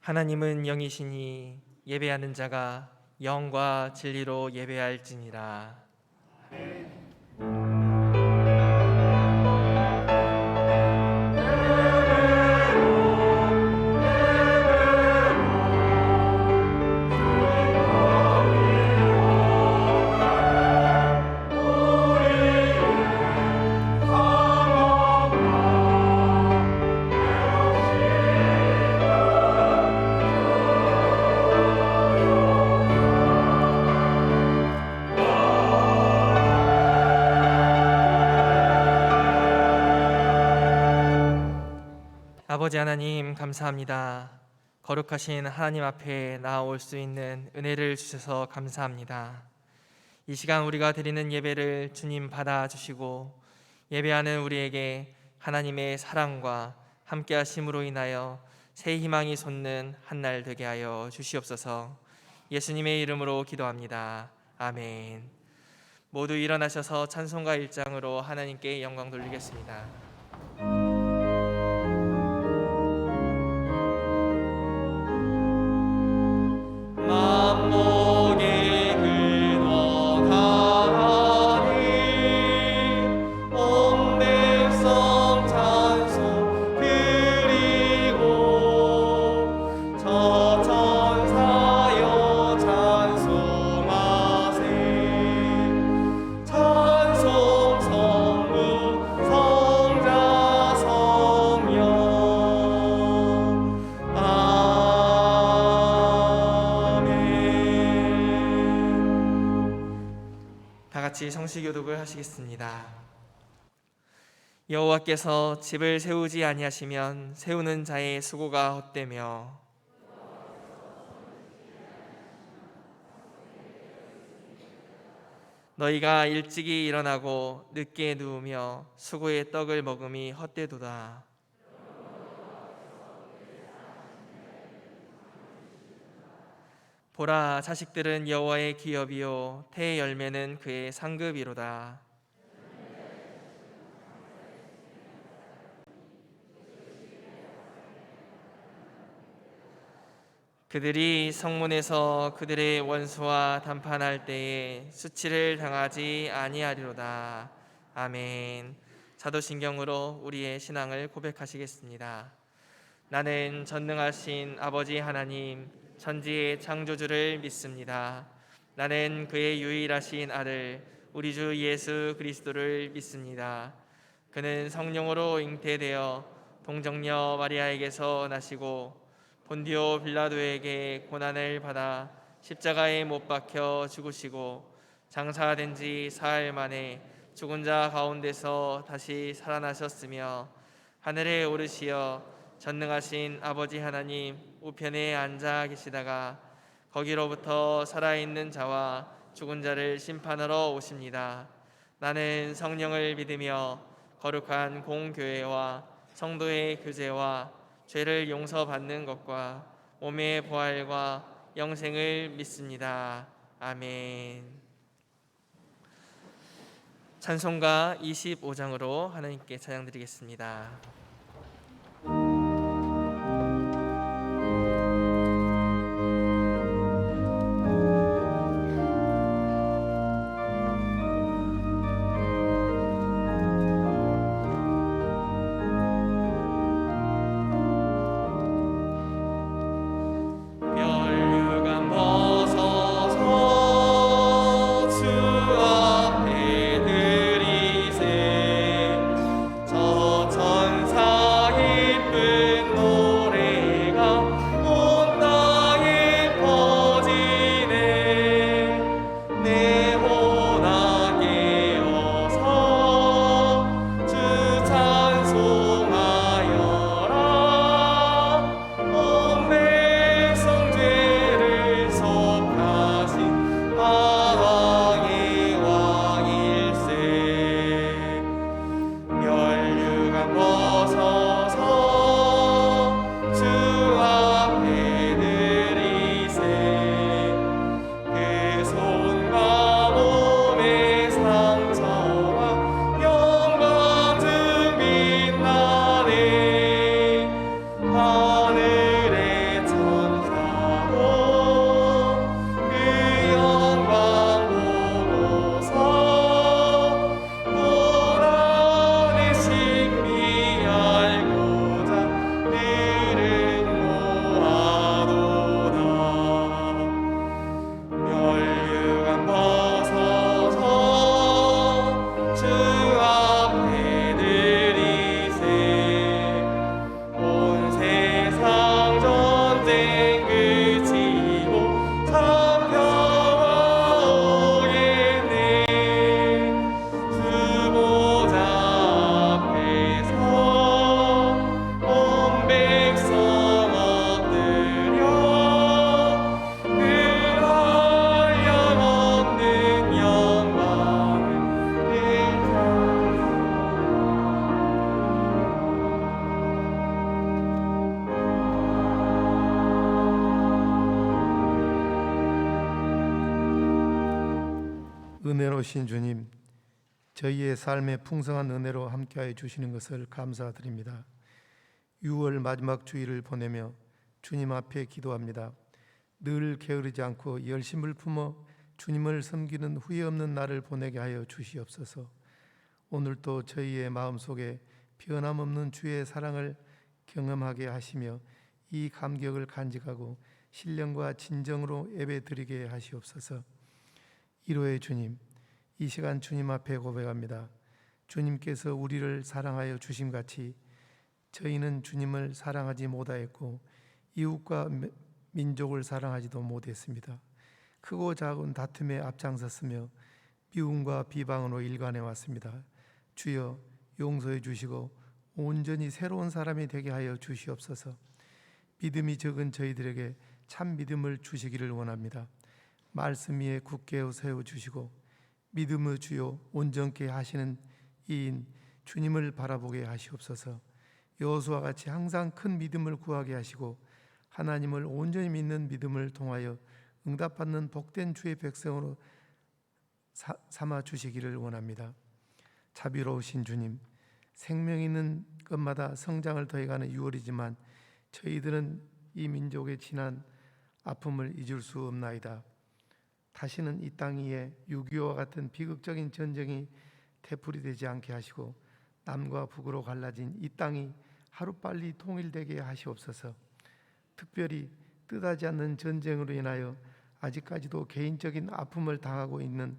하나님은 영이시니 예배하는 자가 영과 진리로 예배할지니라. 아버지 하나님, 감사합니다. 거룩하신 하나님 앞에 나아올 수 있는 은혜를 주셔서 감사합니다. 이 시간 우리가 드리는 예배를 주님 받아주시고 예배하는 우리에게 하나님의 사랑과 함께 하심으로 인하여 새 희망이 솟는 한 날 되게 하여 주시옵소서. 예수님의 이름으로 기도합니다. 아멘. 모두 일어나셔서 찬송가 1장으로 하나님께 영광 돌리겠습니다. 같이 성시교독을 하시겠습니다. 여호와께서 집을 세우지 아니하시면 세우는 자의 수고가 헛되며 너희가 일찍이 일어나고 늦게 누우며 수고의 떡을 먹음이 헛되도다. 보라, 자식들은 여호와의 기업이요 태의 열매는 그의 상급이로다. 그들이 성문에서 그들의 원수와 담판할 때에 수치를 당하지 아니하리로다. 아멘. 사도신경으로 우리의 신앙을 고백하시겠습니다. 나는 전능하신 아버지 하나님 천지의 창조주를 믿습니다. 나는 그의 유일하신 아들 우리 주 예수 그리스도를 믿습니다. 그는 성령으로 잉태되어 동정녀 마리아에게서 나시고 본디오 빌라도에게 고난을 받아 십자가에 못 박혀 죽으시고 장사된 지 사흘 만에 죽은 자 가운데서 다시 살아나셨으며 하늘에 오르시어 전능하신 아버지 하나님 우편에 앉아 계시다가 거기로부터 살아있는 자와 죽은 자를 심판하러 오십니다. 나는 성령을 믿으며 거룩한 공교회와 성도의 교제와 죄를 용서받는 것과 몸의 부활과 영생을 믿습니다. 아멘. 찬송가 25장으로 하나님께 찬양드리겠습니다. 천사 은혜로우신 주님, 저희의 삶에 풍성한 은혜로 함께하여 주시는 것을 감사드립니다. 6월 마지막 주일을 보내며 주님 앞에 기도합니다. 늘 게으르지 않고 열심을 품어 주님을 섬기는 후회 없는 날을 보내게 하여 주시옵소서. 오늘도 저희의 마음속에 변함없는 주의 사랑을 경험하게 하시며 이 감격을 간직하고 신령과 진정으로 예배드리게 하시옵소서. 1호의 주님, 이 시간 주님 앞에 고백합니다. 주님께서 우리를 사랑하여 주심같이 저희는 주님을 사랑하지 못하였고 이웃과 민족을 사랑하지도 못했습니다. 크고 작은 다툼에 앞장섰으며 미움과 비방으로 일관해 왔습니다. 주여 용서해 주시고 온전히 새로운 사람이 되게 하여 주시옵소서. 믿음이 적은 저희들에게 참 믿음을 주시기를 원합니다. 말씀 위에 굳게 세워주시고 믿음의 주요 온전케 하시는 이인 주님을 바라보게 하시옵소서. 여호수아와 같이 항상 큰 믿음을 구하게 하시고 하나님을 온전히 믿는 믿음을 통하여 응답받는 복된 주의 백성으로 삼아 주시기를 원합니다. 자비로우신 주님, 생명 있는 것마다 성장을 더해가는 6월이지만 저희들은 이 민족의 지난 아픔을 잊을 수 없나이다. 다시는 이 땅 위에 6.25와 같은 비극적인 전쟁이 되풀이되지 않게 하시고 남과 북으로 갈라진 이 땅이 하루빨리 통일되게 하시옵소서. 특별히 뜻하지 않는 전쟁으로 인하여 아직까지도 개인적인 아픔을 당하고 있는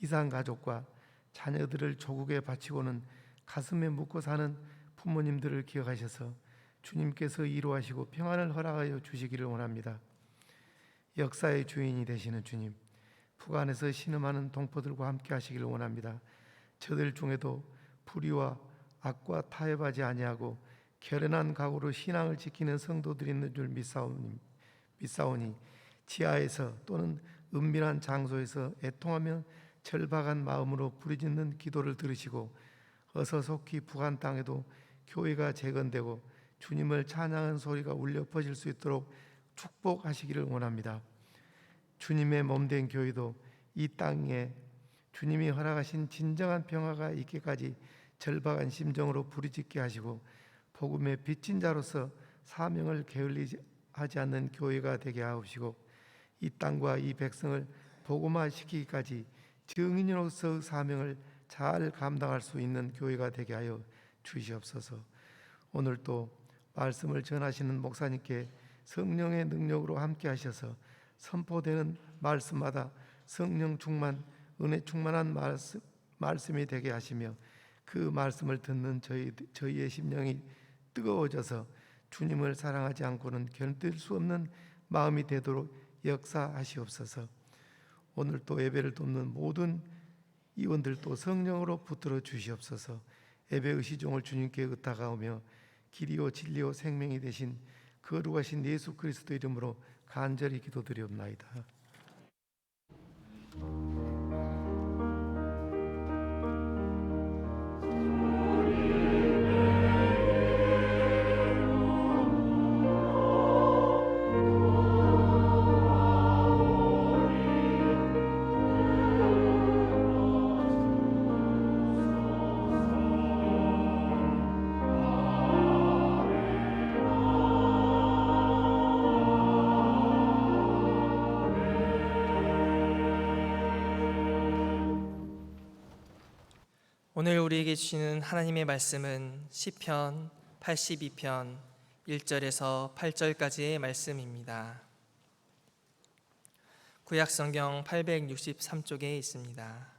이산가족과 자녀들을 조국에 바치고는 가슴에 묻고 사는 부모님들을 기억하셔서 주님께서 이루하시고 평안을 허락하여 주시기를 원합니다. 역사의 주인이 되시는 주님, 북한에서 신음하는 동포들과 함께 하시기를 원합니다. 저들 중에도 불의와 악과 타협하지 아니하고 결연한 각오로 신앙을 지키는 성도들이 있는 줄 믿사오니 지하에서 또는 은밀한 장소에서 애통하며 절박한 마음으로 부르짖는 기도를 들으시고 어서 속히 북한 땅에도 교회가 재건되고 주님을 찬양하는 소리가 울려 퍼질 수 있도록 축복하시기를 원합니다. 주님의 몸된 교회도 이 땅에 주님이 허락하신 진정한 평화가 있기까지 절박한 심정으로 부르짖게 하시고 복음의 빚진 자로서 사명을 게을리하지 않는 교회가 되게 하옵시고 이 땅과 이 백성을 복음화시키기까지 증인으로서 사명을 잘 감당할 수 있는 교회가 되게 하여 주시옵소서. 오늘 또 말씀을 전하시는 목사님께 성령의 능력으로 함께 하셔서 선포되는 말씀마다 성령 충만, 은혜 충만한 말씀이 되게 하시며 그 말씀을 듣는 저희의 심령이 뜨거워져서 주님을 사랑하지 않고는 견딜 수 없는 마음이 되도록 역사하시옵소서. 오늘 또 예배를 돕는 모든 이원들도 성령으로 붙들어 주시옵소서. 예배의 시종을 주님께 의탁하오며 길이요 진리요 생명이 되신 거룩하신 예수 그리스도 이름으로 간절히 기도드리옵나이다. 오늘 우리에게 주시는 하나님의 말씀은 시편 82편 1절에서 8절까지의 말씀입니다. 구약성경 863쪽에 있습니다.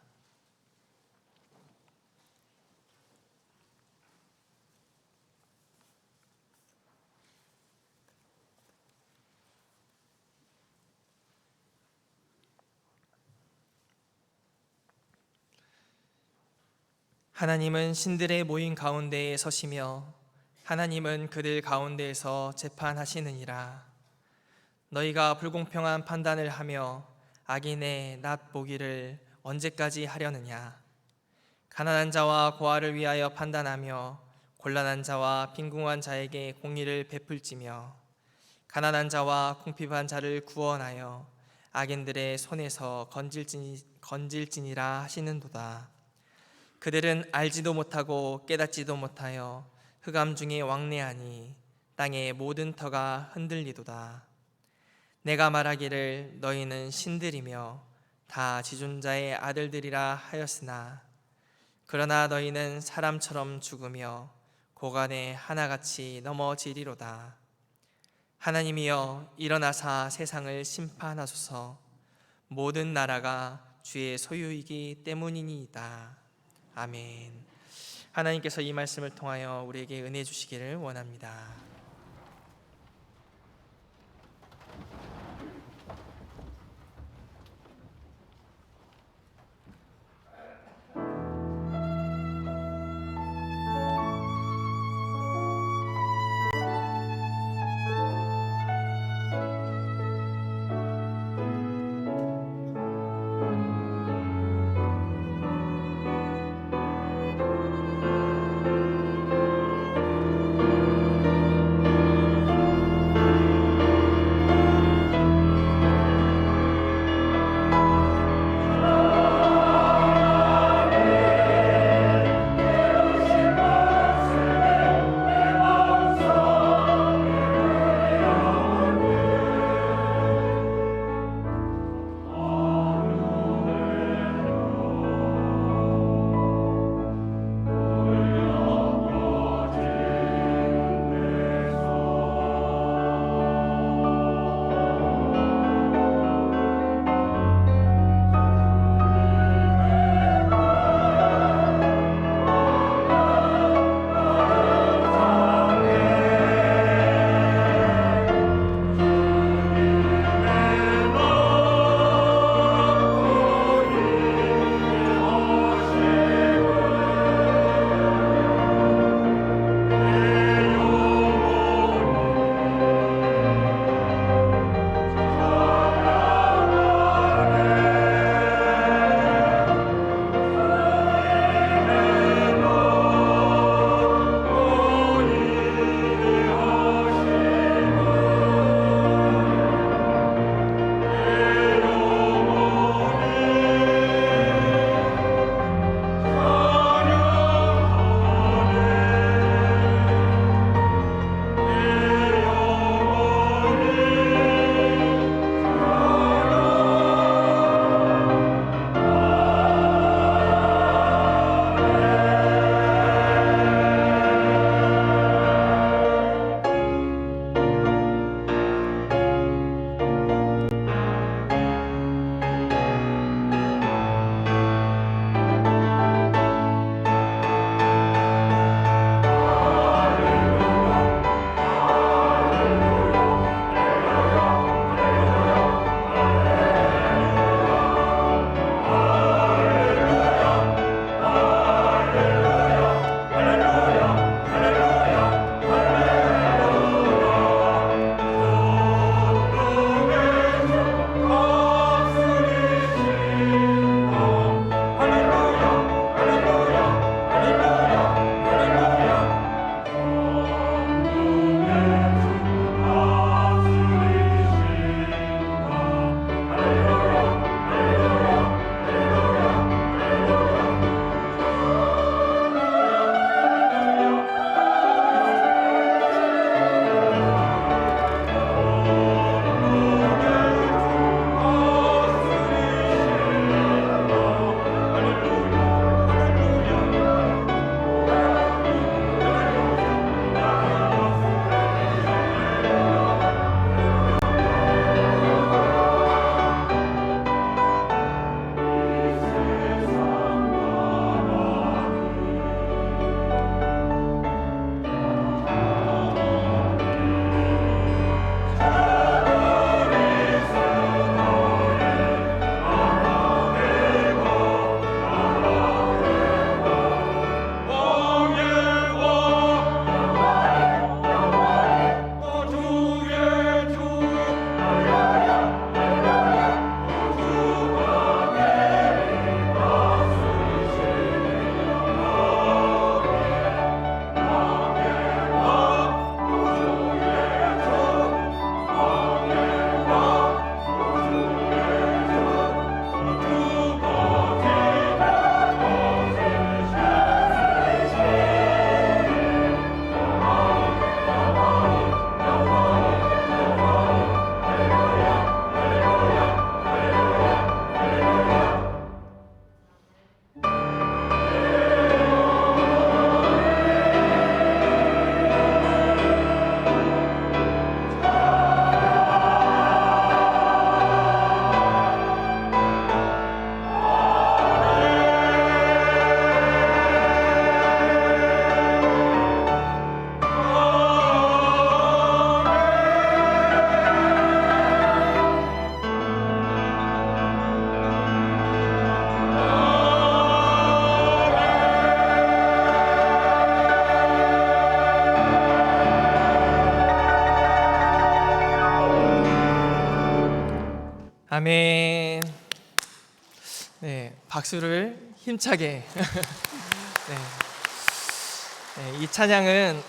하나님은 신들의 모임 가운데에 서시며 하나님은 그들 가운데에서 재판하시느니라. 너희가 불공평한 판단을 하며 악인의 낫 보기를 언제까지 하려느냐. 가난한 자와 고아를 위하여 판단하며 곤란한 자와 빈궁한 자에게 공의를 베풀지며 가난한 자와 궁핍한 자를 구원하여 악인들의 손에서 건질지니라 하시는도다. 그들은 알지도 못하고 깨닫지도 못하여 흑암 중에 왕래하니 땅의 모든 터가 흔들리도다. 내가 말하기를 너희는 신들이며 다 지존자의 아들들이라 하였으나 그러나 너희는 사람처럼 죽으며 고간에 하나같이 넘어지리로다. 하나님이여 일어나사 세상을 심판하소서. 모든 나라가 주의 소유이기 때문이니이다. 아멘. 하나님께서 이 말씀을 통하여 우리에게 은혜 주시기를 원합니다. 박수를 힘차게. 이 찬양은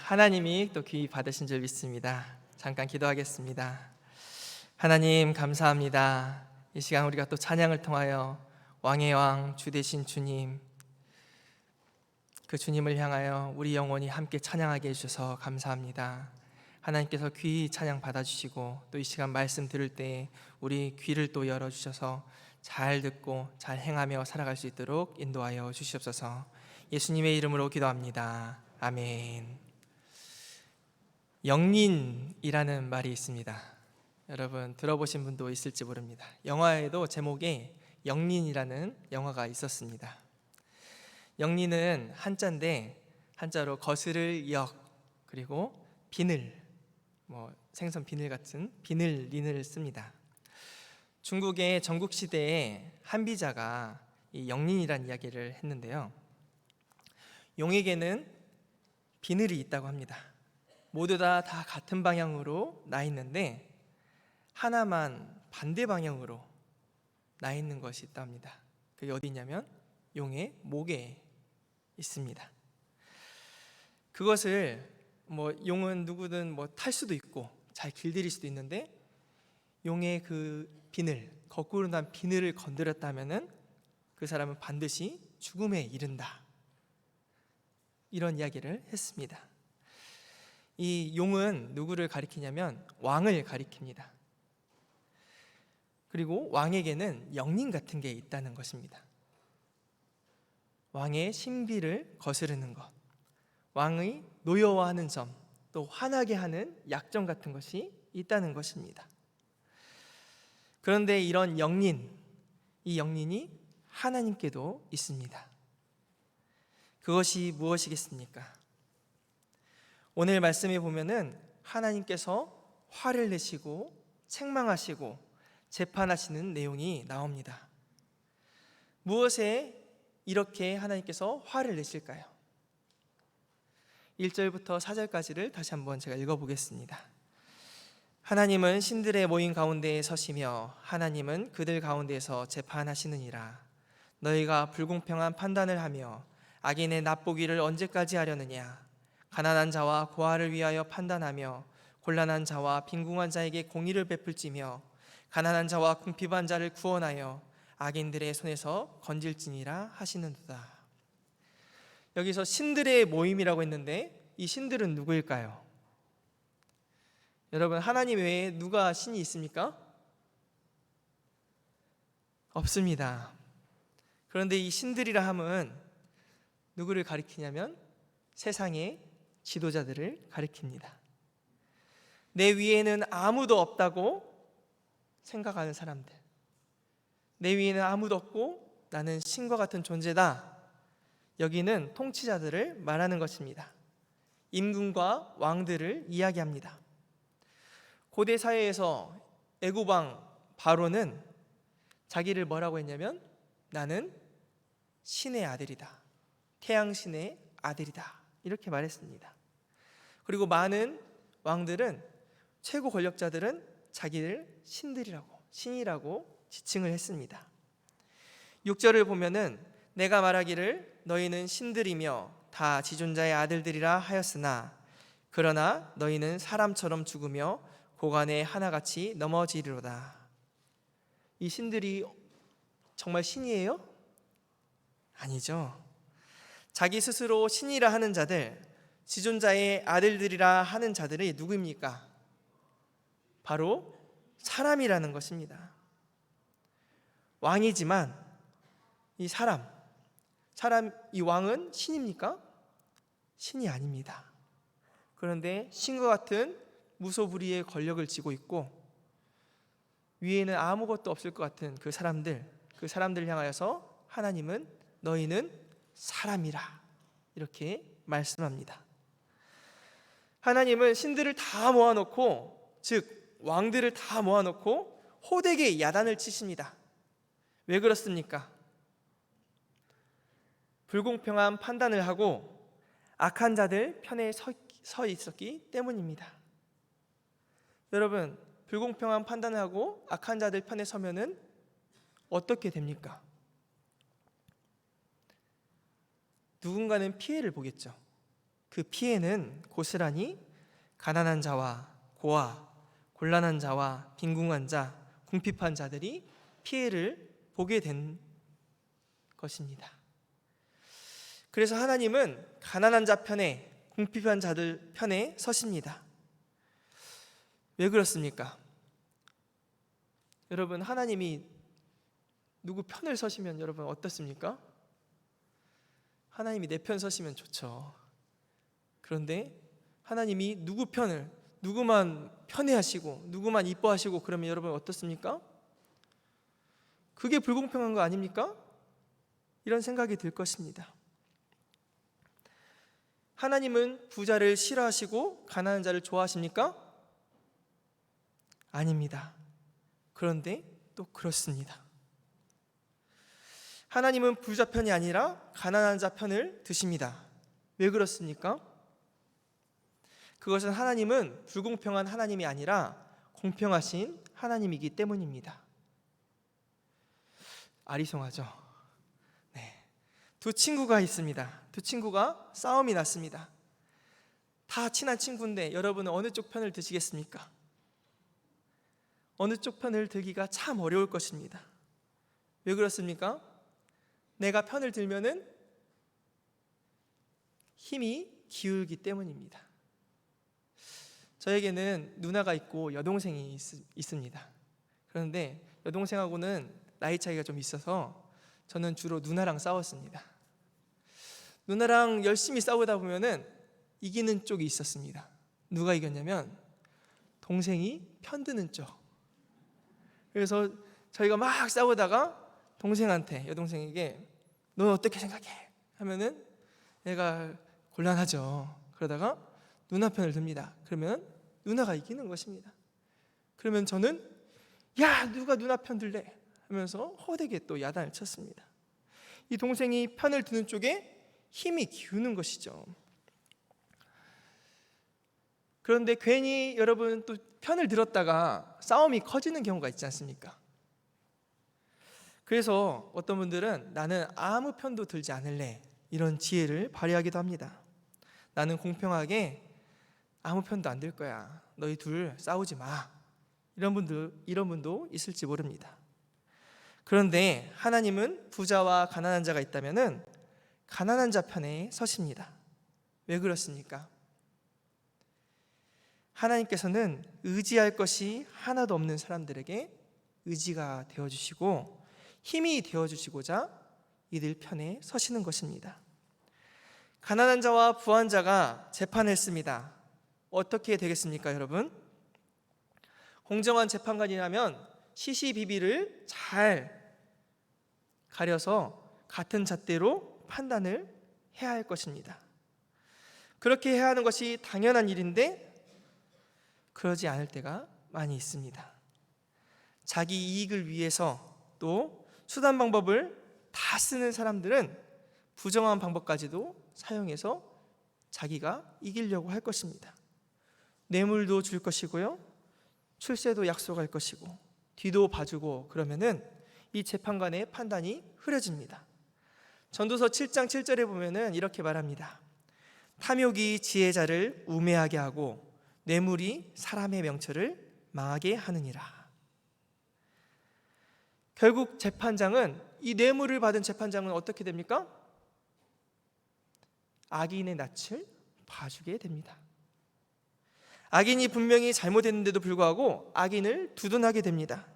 하나님이 또 귀히 받으신 줄 믿습니다. 잠깐 기도하겠습니다. 하나님 감사합니다. 이 시간 우리가 또 찬양을 통하여 왕의 왕 주 되신 주님, 그 주님을 향하여 우리 영혼이 함께 찬양하게 해주셔서 감사합니다. 하나님께서 귀히 찬양 받아주시고 또 이 시간 말씀 들을 때 우리 귀를 또 열어주셔서 잘 듣고 잘 행하며 살아갈 수 있도록 인도하여 주시옵소서. 예수님의 이름으로 기도합니다. 아멘. 영린이라는 말이 있습니다. 여러분 들어보신 분도 있을지 모릅니다. 영화에도 제목에 영린이라는 영화가 있었습니다. 영린은 한자인데 한자로 거스를 역, 그리고 비늘, 생선 비늘 같은 비늘, 린을 씁니다. 중국의 전국시대에 한비자가 이 영린이라는 이야기를 했는데요, 용에게는 비늘이 있다고 합니다. 모두 다 같은 방향으로 나 있는데 하나만 반대 방향으로 나 있는 것이 있답니다. 그게 어디 있냐면 용의 목에 있습니다. 그것을 용은 누구든 탈 수도 있고 잘 길들일 수도 있는데 용의 그 비늘, 거꾸로 난 비늘을 건드렸다면은 그 사람은 반드시 죽음에 이른다, 이런 이야기를 했습니다. 이 용은 누구를 가리키냐면 왕을 가리킵니다. 그리고 왕에게는 영린 같은 게 있다는 것입니다. 왕의 신비를 거스르는 것, 왕의 노여워하는 점, 또 화나게 하는 약점 같은 것이 있다는 것입니다. 그런데 이런 영린, 이 영린이 하나님께도 있습니다. 그것이 무엇이겠습니까? 오늘 말씀에 보면은 하나님께서 화를 내시고 책망하시고 재판하시는 내용이 나옵니다. 무엇에 이렇게 하나님께서 화를 내실까요? 1절부터 4절까지를 다시 한번 제가 읽어보겠습니다. 하나님은 신들의 모임 가운데에 서시며 하나님은 그들 가운데서 재판하시느니라. 너희가 불공평한 판단을 하며 악인의 납보기를 언제까지 하려느냐. 가난한 자와 고아를 위하여 판단하며 곤란한 자와 빈궁한 자에게 공의를 베풀지며 가난한 자와 궁핍한 자를 구원하여 악인들의 손에서 건질지니라 하시는도다. 여기서 신들의 모임이라고 했는데 이 신들은 누구일까요? 여러분, 하나님 외에 누가 신이 있습니까? 없습니다. 그런데 이 신들이라 함은 누구를 가리키냐면 세상의 지도자들을 가리킵니다. 내 위에는 아무도 없다고 생각하는 사람들, 내 위에는 아무도 없고 나는 신과 같은 존재다, 여기는 통치자들을 말하는 것입니다. 임금과 왕들을 이야기합니다. 고대 사회에서 애국왕 바로는 자기를 뭐라고 했냐면 나는 신의 아들이다, 태양신의 아들이다, 이렇게 말했습니다. 그리고 많은 왕들은, 최고 권력자들은 자기를 신이라고 지칭을 했습니다. 6절을 보면은 내가 말하기를 너희는 신들이며 다 지존자의 아들들이라 하였으나 그러나 너희는 사람처럼 죽으며 고관에 하나같이 넘어지리로다. 이 신들이 정말 신이에요? 아니죠. 자기 스스로 신이라 하는 자들, 지존자의 아들들이라 하는 자들이 누구입니까? 바로 사람이라는 것입니다. 왕이지만 이 이 왕은 신입니까? 신이 아닙니다. 그런데 신과 같은 무소불위의 권력을 쥐고 있고 위에는 아무것도 없을 것 같은 그 사람들을 향하여서 하나님은 너희는 사람이라 이렇게 말씀합니다. 하나님은 신들을 다 모아놓고, 즉 왕들을 다 모아놓고 호되게 야단을 치십니다. 왜 그렇습니까? 불공평한 판단을 하고 악한 자들 편에 서 있었기 때문입니다. 여러분, 불공평한 판단을 하고 악한 자들 편에 서면은 어떻게 됩니까? 누군가는 피해를 보겠죠. 그 피해는 고스란히 가난한 자와 고아, 곤란한 자와 빈궁한 자, 궁핍한 자들이 피해를 보게 된 것입니다. 그래서 하나님은 가난한 자 편에, 궁핍한 자들 편에 서십니다. 왜 그렇습니까? 여러분, 하나님이 누구 편을 서시면 여러분 어떻습니까? 하나님이 내 편 서시면 좋죠. 그런데 하나님이 누구 편을, 누구만 편애하시고 누구만 이뻐하시고 그러면 여러분 어떻습니까? 그게 불공평한 거 아닙니까? 이런 생각이 들 것입니다. 하나님은 부자를 싫어하시고 가난한 자를 좋아하십니까? 아닙니다. 그런데 또 그렇습니다. 하나님은 부자 편이 아니라 가난한 자 편을 드십니다. 왜 그렇습니까? 그것은 하나님은 불공평한 하나님이 아니라 공평하신 하나님이기 때문입니다. 아리송하죠? 네. 두 친구가 있습니다. 두 친구가 싸움이 났습니다. 다 친한 친구인데 여러분은 어느 쪽 편을 드시겠습니까? 어느 쪽 편을 들기가 참 어려울 것입니다. 왜 그렇습니까? 내가 편을 들면은 힘이 기울기 때문입니다. 저에게는 누나가 있고 여동생이 있습니다. 그런데 여동생하고는 나이 차이가 좀 있어서 저는 주로 누나랑 싸웠습니다. 누나랑 열심히 싸우다 보면은 이기는 쪽이 있었습니다. 누가 이겼냐면 동생이 편드는 쪽. 그래서 저희가 막 싸우다가 동생한테, 여동생에게 넌 어떻게 생각해? 하면은 얘가 곤란하죠. 그러다가 누나 편을 듭니다. 그러면 누나가 이기는 것입니다. 그러면 저는 야, 누가 누나 편 들래? 하면서 호되게 또 야단을 쳤습니다. 이 동생이 편을 드는 쪽에 힘이 기우는 것이죠. 그런데 괜히 여러분 또 편을 들었다가 싸움이 커지는 경우가 있지 않습니까? 그래서 어떤 분들은 나는 아무 편도 들지 않을래, 이런 지혜를 발휘하기도 합니다. 나는 공평하게 아무 편도 안 들 거야, 너희 둘 싸우지 마, 이런 분도 있을지 모릅니다. 그런데 하나님은 부자와 가난한 자가 있다면은 가난한 자 편에 서십니다. 왜 그렇습니까? 하나님께서는 의지할 것이 하나도 없는 사람들에게 의지가 되어주시고 힘이 되어주시고자 이들 편에 서시는 것입니다. 가난한 자와 부한 자가 재판을 했습니다. 어떻게 되겠습니까, 여러분? 공정한 재판관이라면 시시비비를 잘 가려서 같은 잣대로 판단을 해야 할 것입니다. 그렇게 해야 하는 것이 당연한 일인데 그러지 않을 때가 많이 있습니다. 자기 이익을 위해서 또 수단 방법을 다 쓰는 사람들은 부정한 방법까지도 사용해서 자기가 이기려고 할 것입니다. 뇌물도 줄 것이고요, 출세도 약속할 것이고, 뒤도 봐주고, 그러면은 이 재판관의 판단이 흐려집니다. 전도서 7장 7절에 보면은 이렇게 말합니다. 탐욕이 지혜자를 우매하게 하고 뇌물이 사람의 명철을 망하게 하느니라. 결국 재판장은, 이 뇌물을 받은 재판장은 어떻게 됩니까? 악인의 낯을 봐주게 됩니다. 악인이 분명히 잘못했는데도 불구하고 악인을 두둔하게 됩니다.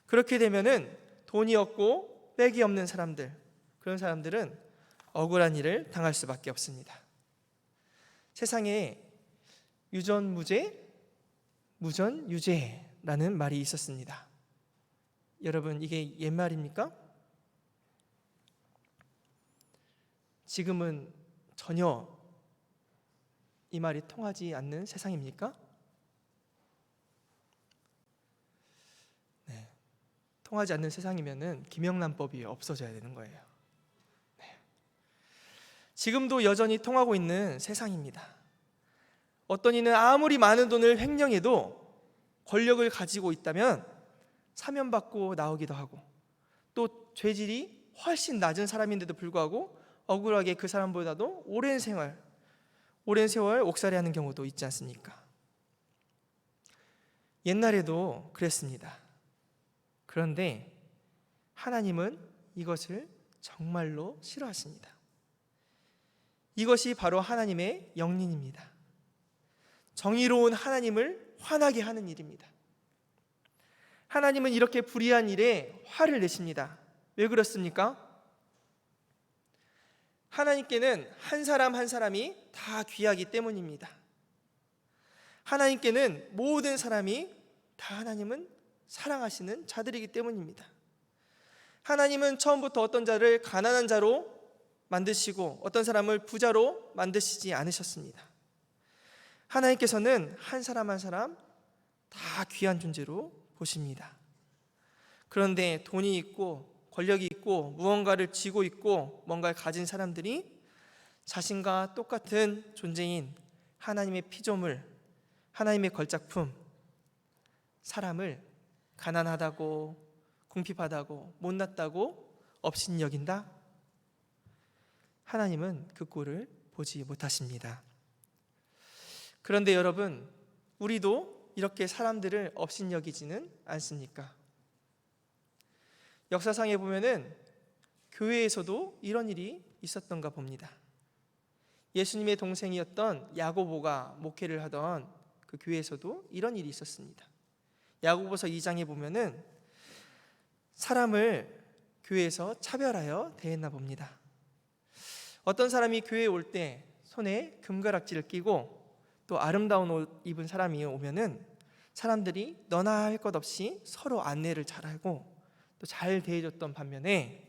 그렇게 되면은 돈이 없고 빽이 없는 사람들, 그런 사람들은 억울한 일을 당할 수밖에 없습니다. 세상에 유전무죄, 무전유죄라는 말이 있었습니다. 여러분, 이게 옛말입니까? 지금은 전혀 이 말이 통하지 않는 세상입니까? 네. 통하지 않는 세상이면은 김영란법이 없어져야 되는 거예요. 네. 지금도 여전히 통하고 있는 세상입니다. 어떤 이는 아무리 많은 돈을 횡령해도 권력을 가지고 있다면 사면받고 나오기도 하고, 또 죄질이 훨씬 낮은 사람인데도 불구하고 억울하게 그 사람보다도 오랜 세월 옥살이하는 경우도 있지 않습니까? 옛날에도 그랬습니다. 그런데 하나님은 이것을 정말로 싫어하십니다. 이것이 바로 하나님의 영린입니다. 정의로운 하나님을 화나게 하는 일입니다. 하나님은 이렇게 불의한 일에 화를 내십니다. 왜 그렇습니까? 하나님께는 한 사람 한 사람이 다 귀하기 때문입니다. 하나님께는 모든 사람이 다 하나님은 사랑하시는 자들이기 때문입니다. 하나님은 처음부터 어떤 자를 가난한 자로 만드시고 어떤 사람을 부자로 만드시지 않으셨습니다. 하나님께서는 한 사람 한 사람 다 귀한 존재로 보십니다. 그런데 돈이 있고 권력이 있고 무언가를 쥐고 있고 뭔가를 가진 사람들이 자신과 똑같은 존재인 하나님의 피조물, 하나님의 걸작품, 사람을 가난하다고, 궁핍하다고, 못났다고 업신여긴다? 하나님은 그 꼴을 보지 못하십니다. 그런데 여러분, 우리도 이렇게 사람들을 업신여기지는 않습니까? 역사상에 보면은 교회에서도 이런 일이 있었던가 봅니다. 예수님의 동생이었던 야고보가 목회를 하던 그 교회에서도 이런 일이 있었습니다. 야고보서 2장에 보면은 사람을 교회에서 차별하여 대했나 봅니다. 어떤 사람이 교회에 올 때 손에 금가락지를 끼고 또 아름다운 옷 입은 사람이 오면은 사람들이 너나 할 것 없이 서로 안내를 잘하고 또 잘 대해줬던 반면에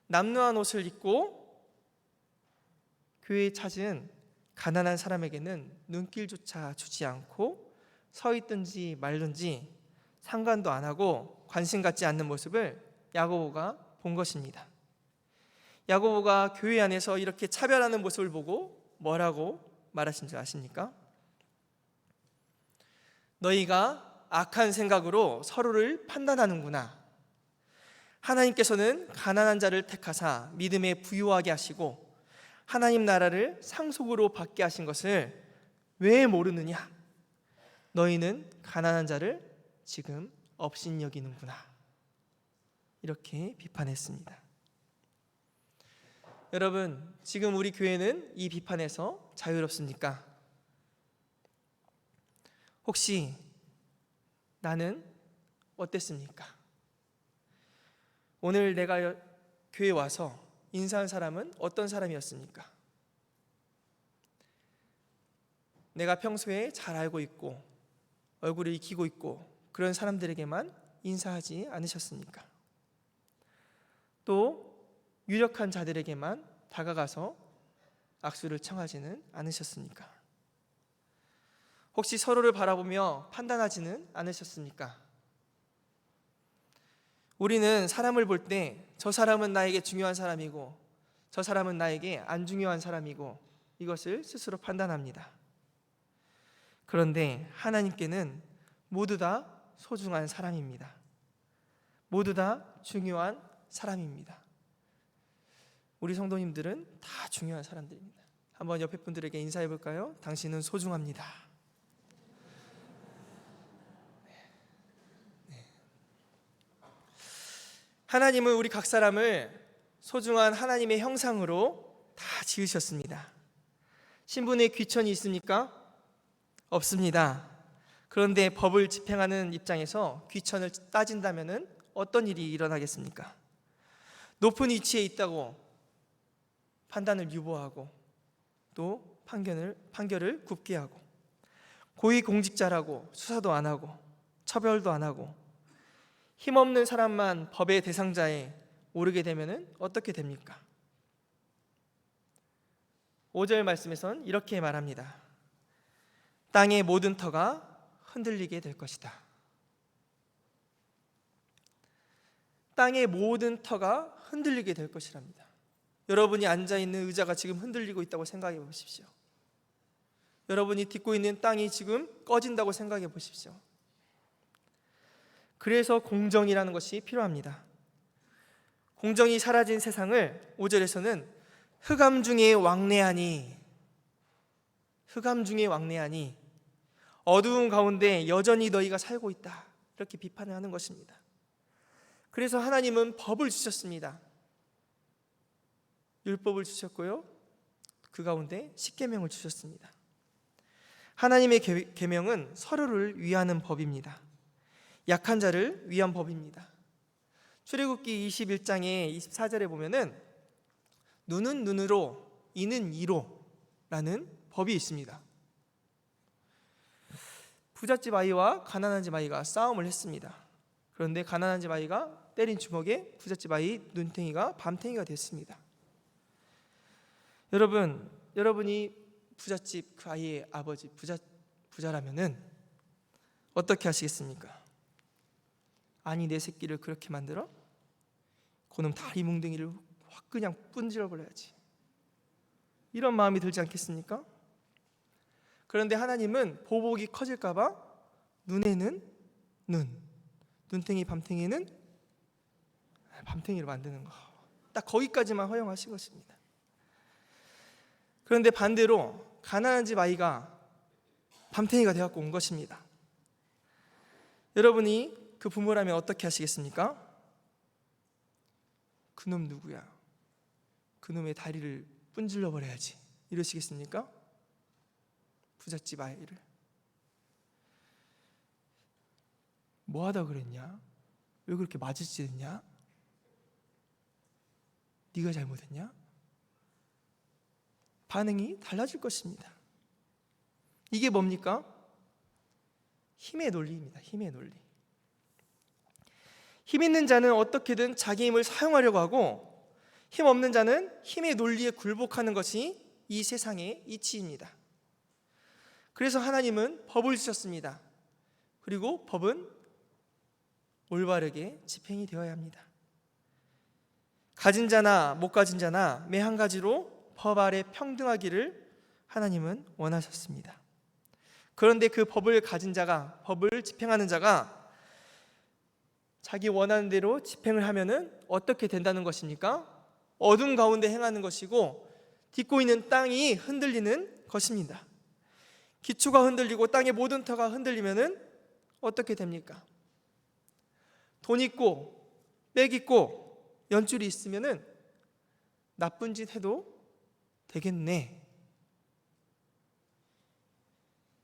남루한 옷을 입고 교회에 찾은 가난한 사람에게는 눈길조차 주지 않고 서 있든지 말든지 상관도 안 하고 관심 갖지 않는 모습을 야고보가 본 것입니다. 야고보가 교회 안에서 이렇게 차별하는 모습을 보고 뭐라고 말하신 줄 아십니까? 너희가 악한 생각으로 서로를 판단하는구나. 하나님께서는 가난한 자를 택하사 믿음에 부유하게 하시고 하나님 나라를 상속으로 받게 하신 것을 왜 모르느냐? 너희는 가난한 자를 지금 업신여기는구나. 이렇게 비판했습니다. 여러분, 지금 우리 교회는 이 비판에서 자유롭습니까? 혹시 나는 어땠습니까? 오늘 내가 교회에 와서 인사한 사람은 어떤 사람이었습니까? 내가 평소에 잘 알고 있고 얼굴을 익히고 있고 그런 사람들에게만 인사하지 않으셨습니까? 또 유력한 자들에게만 다가가서 악수를 청하지는 않으셨습니까? 혹시 서로를 바라보며 판단하지는 않으셨습니까? 우리는 사람을 볼 때 저 사람은 나에게 중요한 사람이고 저 사람은 나에게 안 중요한 사람이고 이것을 스스로 판단합니다. 그런데 하나님께는 모두 다 소중한 사람입니다. 모두 다 중요한 사람입니다. 우리 성도님들은 다 중요한 사람들입니다. 한번 옆에 분들에게 인사해 볼까요? 당신은 소중합니다. 하나님은 우리 각 사람을 소중한 하나님의 형상으로 다 지으셨습니다. 신분의 귀천이 있습니까? 없습니다. 그런데 법을 집행하는 입장에서 귀천을 따진다면 어떤 일이 일어나겠습니까? 높은 위치에 있다고 판단을 유보하고 또 판결을 굽게 하고 고위공직자라고 수사도 안 하고 처벌도 안 하고 힘없는 사람만 법의 대상자에 오르게 되면 어떻게 됩니까? 5절 말씀에선 이렇게 말합니다. 땅의 모든 터가 흔들리게 될 것이다. 땅의 모든 터가 흔들리게 될 것이랍니다. 여러분이 앉아있는 의자가 지금 흔들리고 있다고 생각해 보십시오. 여러분이 딛고 있는 땅이 지금 꺼진다고 생각해 보십시오. 그래서 공정이라는 것이 필요합니다. 공정이 사라진 세상을 5절에서는 흑암 중에 왕래하니 어두운 가운데 여전히 너희가 살고 있다, 이렇게 비판을 하는 것입니다. 그래서 하나님은 법을 주셨습니다. 율법을 주셨고요, 그 가운데 십계명을 주셨습니다. 하나님의 계명은 서로를 위하는 법입니다. 약한 자를 위한 법입니다. 출애굽기 21장의 24절에 보면은 눈은 눈으로, 이는 이로 라는 법이 있습니다. 부잣집 아이와 가난한 집 아이가 싸움을 했습니다. 그런데 가난한 집 아이가 때린 주먹에 부잣집 아이 눈탱이가 밤탱이가 됐습니다. 여러분이 부잣집 그 아이의 아버지 부자라면은 어떻게 하시겠습니까? 아니, 내 새끼를 그렇게 만들어? 그놈 다리 뭉둥이를 확 그냥 분질러 버려야지, 이런 마음이 들지 않겠습니까? 그런데 하나님은 보복이 커질까 봐 눈에는 눈탱이 밤탱이는 밤탱이로 만드는 거, 딱 거기까지만 허용하신 것입니다. 그런데 반대로 가난한 집 아이가 밤탱이가 되어갖고 온 것입니다. 여러분이 그 부모라면 어떻게 하시겠습니까? 그놈 누구야? 그놈의 다리를 분질러 버려야지, 이러시겠습니까? 부잣집 아이를 뭐 하다 그랬냐? 왜 그렇게 맞을지했냐? 네가 잘못했냐? 반응이 달라질 것입니다. 이게 뭡니까? 힘의 논리입니다. 힘의 논리. 힘 있는 자는 어떻게든 자기 힘을 사용하려고 하고, 힘 없는 자는 힘의 논리에 굴복하는 것이 이 세상의 이치입니다. 그래서 하나님은 법을 주셨습니다. 그리고 법은 올바르게 집행이 되어야 합니다. 가진 자나 못 가진 자나 매 한 가지로 법 아래 평등하기를 하나님은 원하셨습니다. 그런데 그 법을 가진 자가, 법을 집행하는 자가 자기 원하는 대로 집행을 하면은 어떻게 된다는 것입니까? 어둠 가운데 행하는 것이고 딛고 있는 땅이 흔들리는 것입니다. 기초가 흔들리고 땅의 모든 터가 흔들리면은 어떻게 됩니까? 돈 있고 빽 있고 연줄이 있으면은 나쁜 짓 해도 되겠네,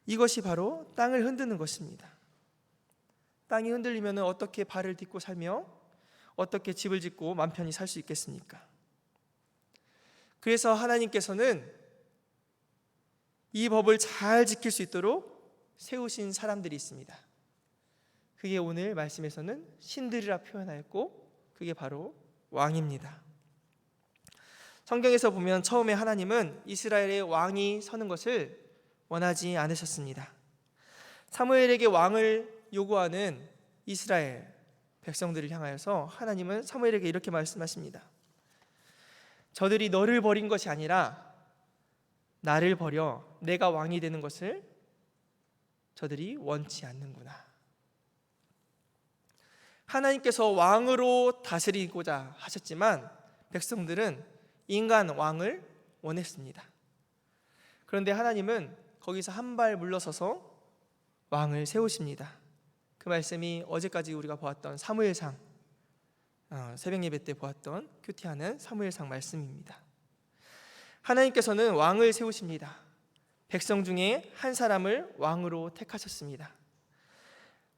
이것이 바로 땅을 흔드는 것입니다. 땅이 흔들리면 어떻게 발을 딛고 살며 어떻게 집을 짓고 맘 편히 살 수 있겠습니까? 그래서 하나님께서는 이 법을 잘 지킬 수 있도록 세우신 사람들이 있습니다. 그게 오늘 말씀에서는 신들이라 표현하였고, 그게 바로 왕입니다. 성경에서 보면 처음에 하나님은 이스라엘의 왕이 서는 것을 원하지 않으셨습니다. 사무엘에게 왕을 요구하는 이스라엘 백성들을 향하여서 하나님은 사무엘에게 이렇게 말씀하십니다. 저들이 너를 버린 것이 아니라 나를 버려 내가 왕이 되는 것을 저들이 원치 않는구나. 하나님께서 왕으로 다스리고자 하셨지만 백성들은 인간 왕을 원했습니다. 그런데 하나님은 거기서 한 발 물러서서 왕을 세우십니다. 그 말씀이 어제까지 우리가 보았던 사무엘상, 새벽 예배 때 보았던 큐티하는 사무엘상 말씀입니다. 하나님께서는 왕을 세우십니다. 백성 중에 한 사람을 왕으로 택하셨습니다.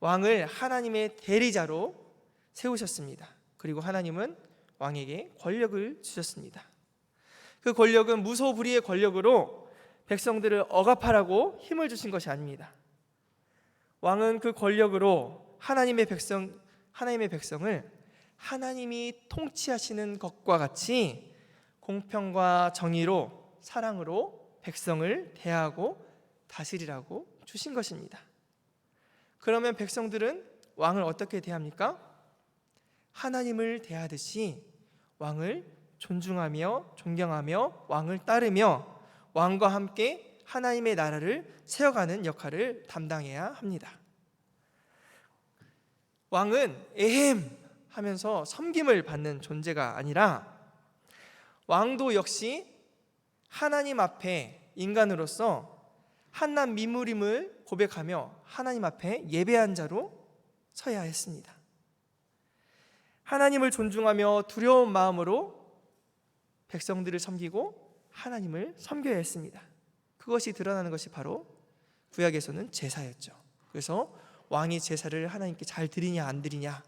왕을 하나님의 대리자로 세우셨습니다. 그리고 하나님은 왕에게 권력을 주셨습니다. 그 권력은 무소불위의 권력으로 백성들을 억압하라고 힘을 주신 것이 아닙니다. 왕은 그 권력으로 하나님의 백성을 하나님이 통치하시는 것과 같이 공평과 정의로 사랑으로 백성을 대하고 다스리라고 주신 것입니다. 그러면 백성들은 왕을 어떻게 대합니까? 하나님을 대하듯이 왕을 존중하며 존경하며 왕을 따르며 왕과 함께 하나님의 나라를 세워가는 역할을 담당해야 합니다. 왕은 에헴 하면서 섬김을 받는 존재가 아니라 왕도 역시 하나님 앞에 인간으로서 한낱 미물임을 고백하며 하나님 앞에 예배한 자로 서야 했습니다. 하나님을 존중하며 두려운 마음으로 백성들을 섬기고 하나님을 섬겨야 했습니다. 그것이 드러나는 것이 바로 구약에서는 제사였죠. 그래서 왕이 제사를 하나님께 잘 드리냐 안 드리냐,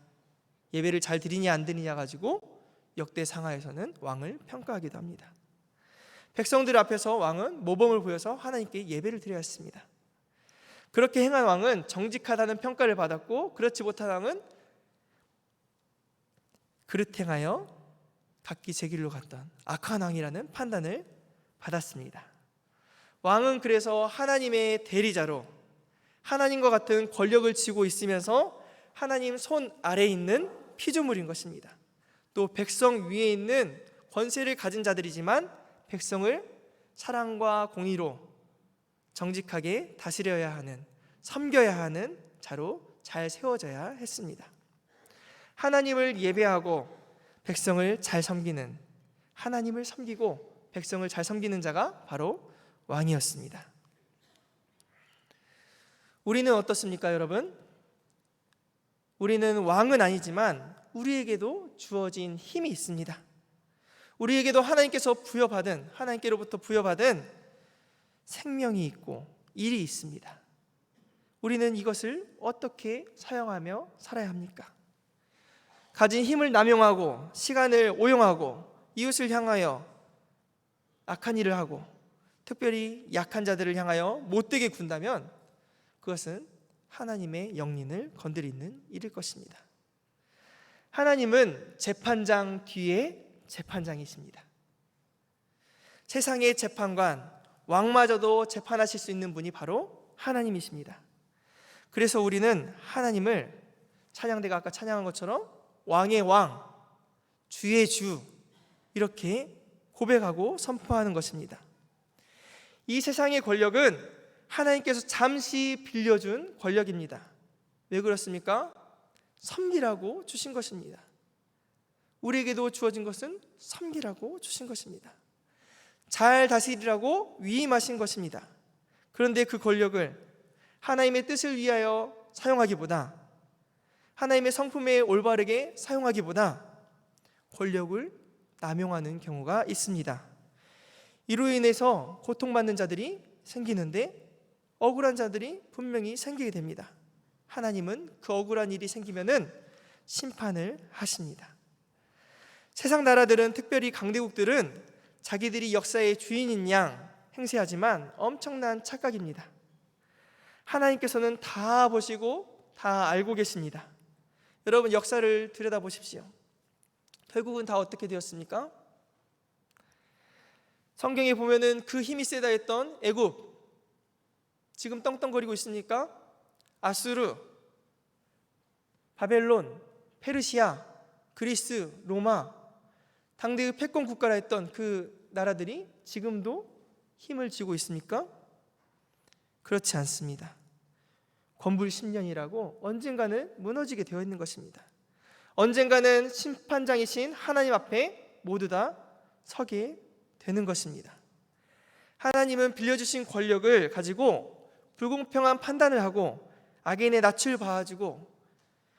예배를 잘 드리냐 안 드리냐 가지고 역대상하에서는 왕을 평가하기도 합니다. 백성들 앞에서 왕은 모범을 보여서 하나님께 예배를 드려야 했습니다. 그렇게 행한 왕은 정직하다는 평가를 받았고, 그렇지 못한 왕은 그릇 행하여 각기 제 길로 갔던 악한 왕이라는 판단을 받았습니다. 왕은 그래서 하나님의 대리자로 하나님과 같은 권력을 쥐고 있으면서 하나님 손 아래에 있는 피조물인 것입니다. 또 백성 위에 있는 권세를 가진 자들이지만 백성을 사랑과 공의로 정직하게 다스려야 하는, 섬겨야 하는 자로 잘 세워져야 했습니다. 하나님을 예배하고 백성을 잘 섬기는, 하나님을 섬기고 백성을 잘 섬기는 자가 바로 왕이었습니다. 우리는 어떻습니까, 여러분? 우리는 왕은 아니지만 우리에게도 주어진 힘이 있습니다. 우리에게도 하나님께로부터 부여받은 생명이 있고 일이 있습니다. 우리는 이것을 어떻게 사용하며 살아야 합니까? 가진 힘을 남용하고 시간을 오용하고 이웃을 향하여 악한 일을 하고 특별히 약한 자들을 향하여 못되게 군다면 그것은 하나님의 영린을 건드리는 일일 것입니다. 하나님은 재판장 뒤에 재판장이십니다. 세상의 재판관, 왕마저도 재판하실 수 있는 분이 바로 하나님이십니다. 그래서 우리는 하나님을 찬양대가 아까 찬양한 것처럼 왕의 왕, 주의 주 이렇게 고백하고 선포하는 것입니다. 이 세상의 권력은 하나님께서 잠시 빌려준 권력입니다. 왜 그렇습니까? 섬기라고 주신 것입니다. 우리에게도 주어진 것은 섬기라고 주신 것입니다. 잘 다스리라고 위임하신 것입니다. 그런데 그 권력을 하나님의 뜻을 위하여 사용하기보다, 하나님의 성품에 올바르게 사용하기보다 권력을 남용하는 경우가 있습니다. 이로 인해서 고통받는 자들이 생기는데 억울한 자들이 분명히 생기게 됩니다. 하나님은 그 억울한 일이 생기면은 심판을 하십니다. 세상 나라들은, 특별히 강대국들은 자기들이 역사의 주인인 양 행세하지만 엄청난 착각입니다. 하나님께서는 다 보시고 다 알고 계십니다. 여러분, 역사를 들여다보십시오. 결국은 다 어떻게 되었습니까? 성경에 보면은 그 힘이 세다 했던 애굽, 지금 떵떵거리고 있습니까? 아수르, 바벨론, 페르시아, 그리스, 로마, 당대의 패권 국가라 했던 그 나라들이 지금도 힘을 쥐고 있습니까? 그렇지 않습니다. 권불 10년이라고 언젠가는 무너지게 되어 있는 것입니다. 언젠가는 심판장이신 하나님 앞에 모두 다 서게 되는 것입니다. 하나님은 빌려주신 권력을 가지고 불공평한 판단을 하고 악인의 낯을 봐주고,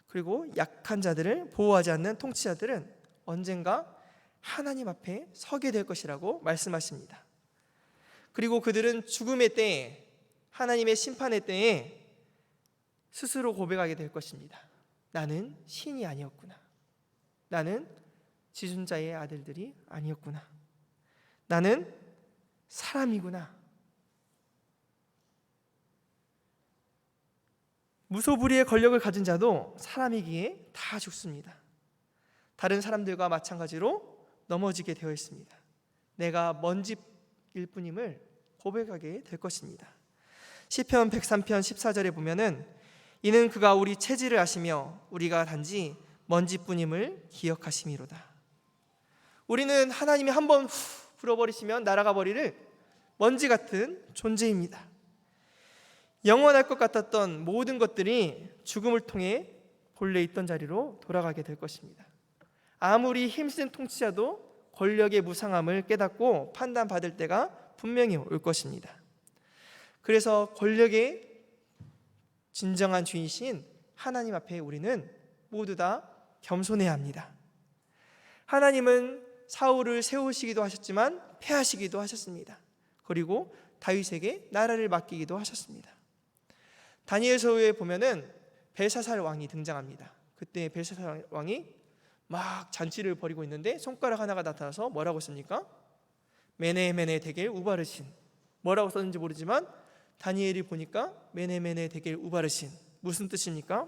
그리고 약한 자들을 보호하지 않는 통치자들은 언젠가 하나님 앞에 서게 될 것이라고 말씀하십니다. 그리고 그들은 죽음의 때에, 하나님의 심판의 때에 스스로 고백하게 될 것입니다. 나는 신이 아니었구나. 나는 지존자의 아들들이 아니었구나. 나는 사람이구나. 무소불위의 권력을 가진 자도 사람이기에 다 죽습니다. 다른 사람들과 마찬가지로 넘어지게 되어 있습니다. 내가 먼지일 뿐임을 고백하게 될 것입니다. 시편 103편 14절에 보면은 이는 그가 우리 체질을 아시며 우리가 단지 먼지뿐임을 기억하심이로다. 우리는 하나님이 한번 불어버리시면 날아가 버릴 먼지 같은 존재입니다. 영원할 것 같았던 모든 것들이 죽음을 통해 본래 있던 자리로 돌아가게 될 것입니다. 아무리 힘센 통치자도 권력의 무상함을 깨닫고 판단받을 때가 분명히 올 것입니다. 그래서 권력의 진정한 주인이신 하나님 앞에 우리는 모두 다 겸손해야 합니다. 하나님은 사울을 세우시기도 하셨지만 패하시기도 하셨습니다. 그리고 다윗에게 나라를 맡기기도 하셨습니다. 다니엘서에 보면은 벨사살 왕이 등장합니다. 그때 벨사살 왕이 막 잔치를 벌이고 있는데 손가락 하나가 나타나서 뭐라고 씁니까? 메네 메네 데겔 우바르신. 뭐라고 썼는지 모르지만 다니엘이 보니까 메네 메네 데겔 우바르신. 무슨 뜻입니까?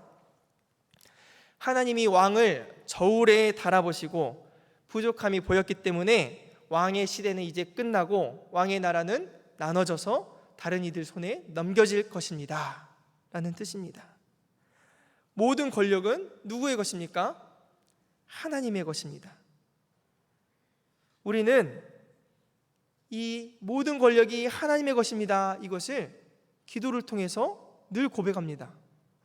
하나님이 왕을 저울에 달아보시고 부족함이 보였기 때문에 왕의 시대는 이제 끝나고 왕의 나라는 나눠져서 다른 이들 손에 넘겨질 것입니다 라는 뜻입니다. 모든 권력은 누구의 것입니까? 하나님의 것입니다. 우리는 이 모든 권력이 하나님의 것입니다, 이것을 기도를 통해서 늘 고백합니다.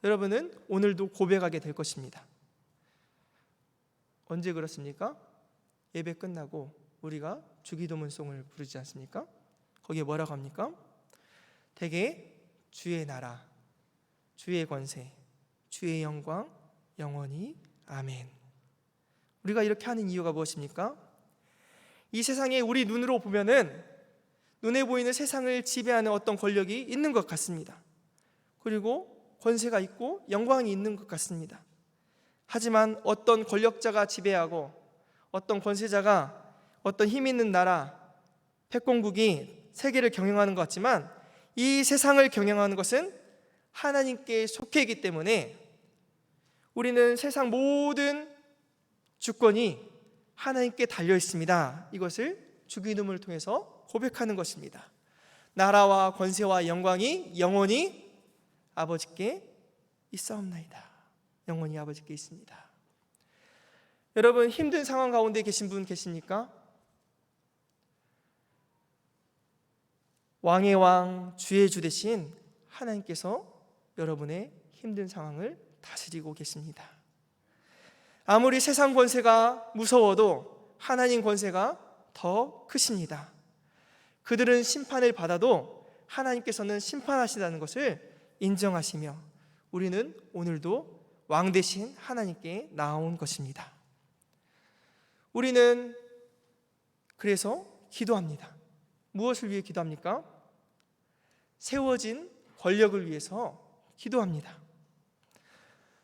여러분은 오늘도 고백하게 될 것입니다. 언제 그렇습니까? 예배 끝나고 우리가 주기도문송을 부르지 않습니까? 거기에 뭐라고 합니까? 대개 주의 나라, 주의 권세, 주의 영광, 영원히 아멘. 우리가 이렇게 하는 이유가 무엇입니까? 이 세상에 우리 눈으로 보면은 눈에 보이는 세상을 지배하는 어떤 권력이 있는 것 같습니다. 그리고 권세가 있고 영광이 있는 것 같습니다. 하지만 어떤 권력자가 지배하고 어떤 권세자가 어떤 힘 있는 나라, 패권국이 세계를 경영하는 것 같지만 이 세상을 경영하는 것은 하나님께 속해 있기 때문에 우리는 세상 모든 주권이 하나님께 달려 있습니다. 이것을 주기도문을 통해서 고백하는 것입니다. 나라와 권세와 영광이 영원히 아버지께 있사옵나이다. 영원히 아버지께 있습니다. 여러분, 힘든 상황 가운데 계신 분 계십니까? 왕의 왕, 주의 주 되신 하나님께서 여러분의 힘든 상황을 다스리고 계십니다. 아무리 세상 권세가 무서워도 하나님 권세가 더 크십니다. 그들은 심판을 받아도 하나님께서는 심판하시다는 것을 인정하시며 우리는 오늘도 왕 되신 하나님께 나아온 것입니다. 우리는 그래서 기도합니다. 무엇을 위해 기도합니까? 세워진 권력을 위해서 기도합니다.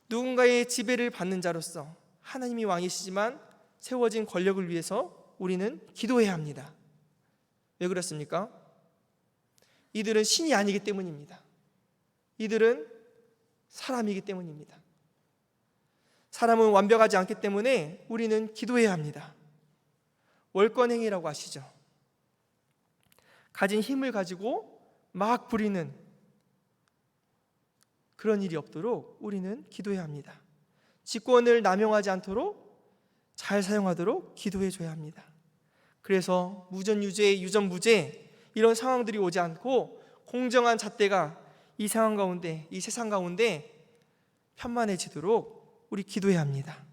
누군가의 지배를 받는 자로서 하나님이 왕이시지만 세워진 권력을 위해서 우리는 기도해야 합니다. 왜 그렇습니까? 이들은 신이 아니기 때문입니다. 이들은 사람이기 때문입니다. 사람은 완벽하지 않기 때문에 우리는 기도해야 합니다. 월권행위라고 아시죠? 가진 힘을 가지고 막 부리는 그런 일이 없도록 우리는 기도해야 합니다. 직권을 남용하지 않도록 잘 사용하도록 기도해 줘야 합니다. 그래서 무전유죄, 유전무죄 이런 상황들이 오지 않고 공정한 잣대가 이 상황 가운데, 이 세상 가운데 편만해지도록 우리 기도해야 합니다.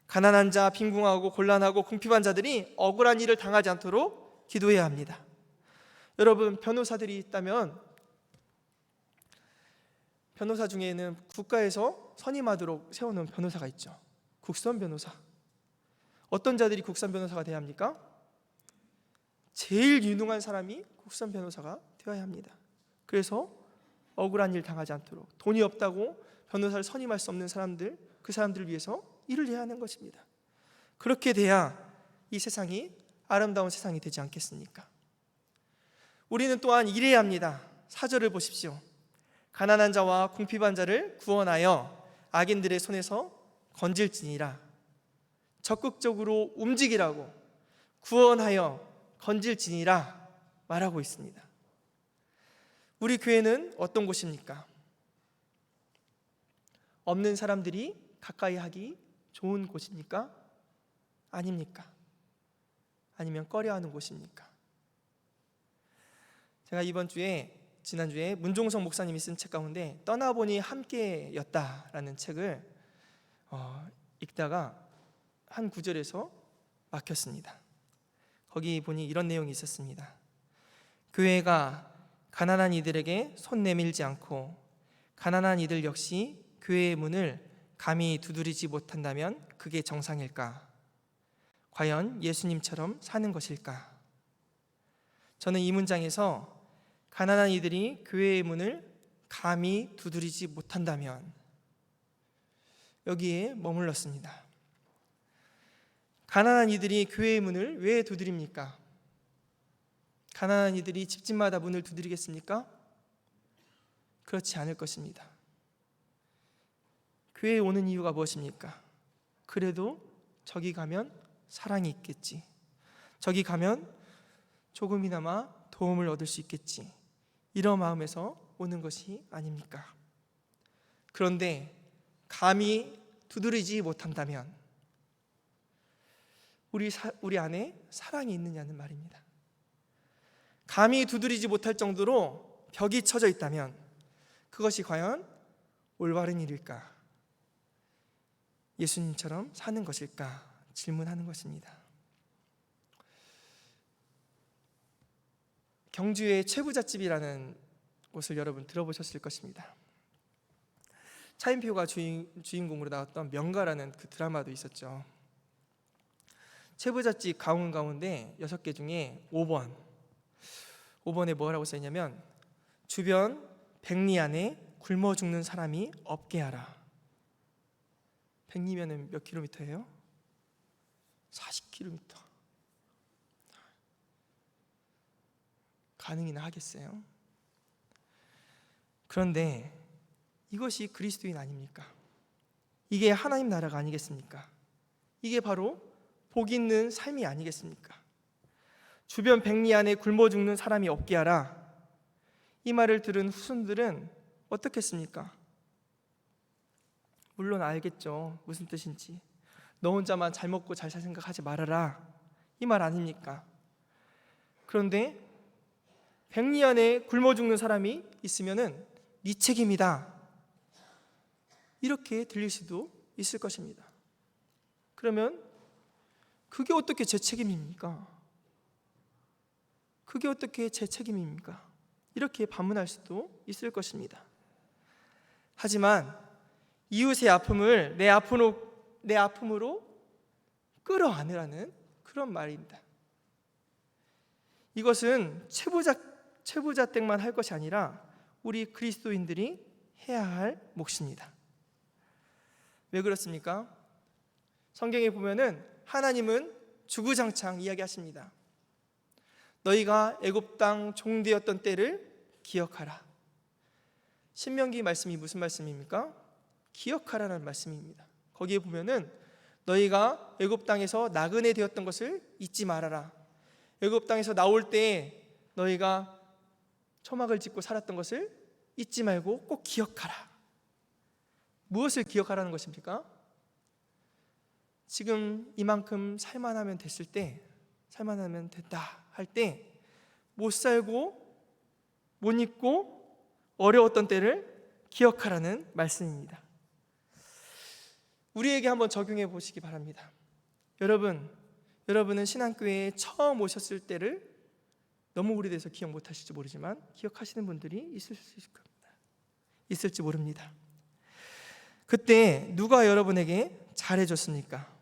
가난한 자, 빈궁하고 곤란하고 궁핍한 자들이 억울한 일을 당하지 않도록 기도해야 합니다. 여러분, 변호사들이 있다면 변호사 중에는 국가에서 선임하도록 세워놓은 변호사가 있죠. 국선 변호사. 어떤 자들이 국선 변호사가 되어야 합니까? 제일 유능한 사람이 국선 변호사가 되어야 합니다. 그래서 억울한 일 당하지 않도록 돈이 없다고 변호사를 선임할 수 없는 사람들, 그 사람들을 위해서 일을 해야 하는 것입니다. 그렇게 돼야 이 세상이 아름다운 세상이 되지 않겠습니까? 우리는 또한 일해야 합니다. 4절을 보십시오. 가난한 자와 궁핍한 자를 구원하여 악인들의 손에서 건질지니라. 적극적으로 움직이라고, 구원하여 건질지니라 말하고 있습니다. 우리 교회는 어떤 곳입니까? 없는 사람들이 가까이 하기 좋은 곳입니까? 아닙니까? 아니면 꺼려하는 곳입니까? 제가 지난주에 문종성 목사님이 쓴 책 가운데 떠나보니 함께였다라는 책을 읽다가 한 구절에서 막혔습니다. 거기 보니 이런 내용이 있었습니다. 교회가 가난한 이들에게 손 내밀지 않고 가난한 이들 역시 교회의 문을 감히 두드리지 못한다면 그게 정상일까? 과연 예수님처럼 사는 것일까? 저는 이 문장에서 가난한 이들이 교회의 문을 감히 두드리지 못한다면 여기에 머물렀습니다. 가난한 이들이 교회의 문을 왜 두드립니까? 가난한 이들이 집집마다 문을 두드리겠습니까? 그렇지 않을 것입니다. 교회에 오는 이유가 무엇입니까? 그래도 저기 가면 사랑이 있겠지. 저기 가면 조금이나마 도움을 얻을 수 있겠지. 이런 마음에서 오는 것이 아닙니까? 그런데 감히 두드리지 못한다면 우리 안에 사랑이 있느냐는 말입니다. 감히 두드리지 못할 정도로 벽이 쳐져 있다면 그것이 과연 올바른 일일까? 예수님처럼 사는 것일까? 질문하는 것입니다. 경주의 최부잣집이라는 곳을 여러분 들어보셨을 것입니다. 차인표가 주인공으로 나왔던 명가라는 그 드라마도 있었죠. 최부잣집 가운 가운데 6개 중에 5번에 뭐라고 써있냐면 주변 백리 안에 굶어 죽는 사람이 없게 하라. 백리면은 몇 킬로미터예요? 40km. 가능이나 하겠어요? 그런데 이것이 그리스도인 아닙니까? 이게 하나님 나라가 아니겠습니까? 이게 바로 복 있는 삶이 아니겠습니까? 주변 백리 안에 굶어 죽는 사람이 없게 하라. 이 말을 들은 후손들은 어떻겠습니까? 물론 알겠죠. 무슨 뜻인지. 너 혼자만 잘 먹고 잘 살 생각하지 말아라. 이 말 아닙니까? 그런데 백리 안에 굶어 죽는 사람이 있으면은 네 책임이다. 이렇게 들릴 수도 있을 것입니다. 그러면 그게 어떻게 제 책임입니까? 그게 어떻게 제 책임입니까? 이렇게 반문할 수도 있을 것입니다. 하지만 이웃의 아픔을 내 아픔으로 끌어안으라는 그런 말입니다. 이것은 최부자 댁만 할 것이 아니라 우리 그리스도인들이 해야 할 몫입니다. 왜 그렇습니까? 성경에 보면은 하나님은 주구장창 이야기하십니다. 너희가 애굽 땅 종되었던 때를 기억하라. 신명기 말씀이 무슨 말씀입니까? 기억하라는 말씀입니다. 거기에 보면은 너희가 애굽 땅에서 나그네 되었던 것을 잊지 말아라. 애굽 땅에서 나올 때 너희가 초막을 짓고 살았던 것을 잊지 말고 꼭 기억하라. 무엇을 기억하라는 것입니까? 지금 이만큼 살만하면 됐을 때, 살만하면 됐다 할 때 못 살고 못 입고 어려웠던 때를 기억하라는 말씀입니다. 우리에게 한번 적용해 보시기 바랍니다. 여러분은 신앙교회에 처음 오셨을 때를 너무 오래돼서 기억 못하실지 모르지만 기억하시는 분들이 있을 수 있을 겁니다. 있을지 모릅니다. 그때 누가 여러분에게 잘해줬습니까?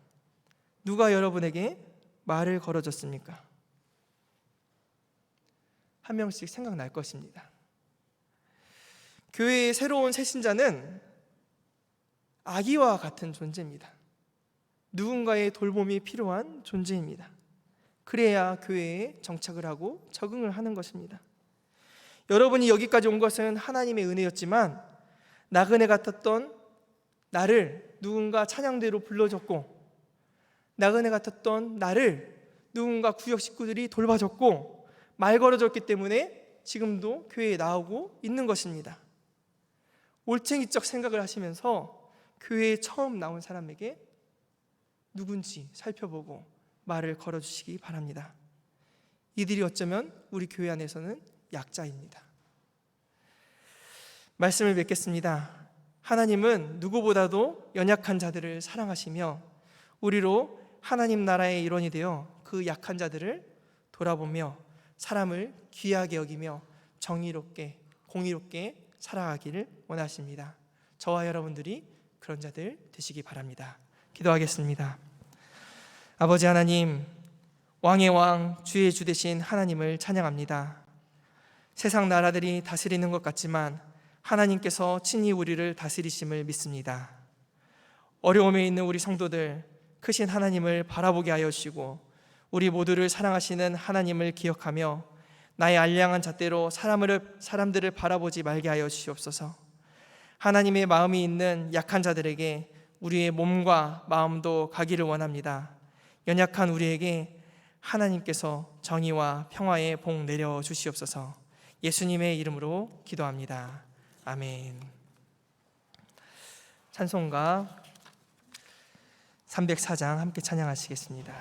누가 여러분에게 말을 걸어줬습니까? 한 명씩 생각날 것입니다. 교회의 새로운 새신자는 아기와 같은 존재입니다. 누군가의 돌봄이 필요한 존재입니다. 그래야 교회에 정착을 하고 적응을 하는 것입니다. 여러분이 여기까지 온 것은 하나님의 은혜였지만 나그네 같았던 나를 누군가 찬양대로 불러줬고 나그네 같았던 나를 누군가 구역 식구들이 돌봐줬고 말 걸어줬기 때문에 지금도 교회에 나오고 있는 것입니다. 올챙이적 생각을 하시면서 교회에 처음 나온 사람에게 누군지 살펴보고 말을 걸어주시기 바랍니다. 이들이 어쩌면 우리 교회 안에서는 약자입니다. 말씀을 맺겠습니다. 하나님은 누구보다도 연약한 자들을 사랑하시며 우리로 하나님 나라의 일원이 되어 그 약한 자들을 돌아보며 사람을 귀하게 여기며 정의롭게 공의롭게 살아가기를 원하십니다. 저와 여러분들이 그런 자들 되시기 바랍니다. 기도하겠습니다. 아버지 하나님, 왕의 왕 주의 주 되신 하나님을 찬양합니다. 세상 나라들이 다스리는 것 같지만 하나님께서 친히 우리를 다스리심을 믿습니다. 어려움에 있는 우리 성도들, 크신 하나님을 바라보게 하여 주시고 우리 모두를 사랑하시는 하나님을 기억하며 나의 알량한 잣대로 사람들을 바라보지 말게 하여 주시옵소서. 하나님의 마음이 있는 약한 자들에게 우리의 몸과 마음도 가기를 원합니다. 연약한 우리에게 하나님께서 정의와 평화의 복 내려 주시옵소서. 예수님의 이름으로 기도합니다. 아멘. 찬송가 304장 함께 찬양하시겠습니다.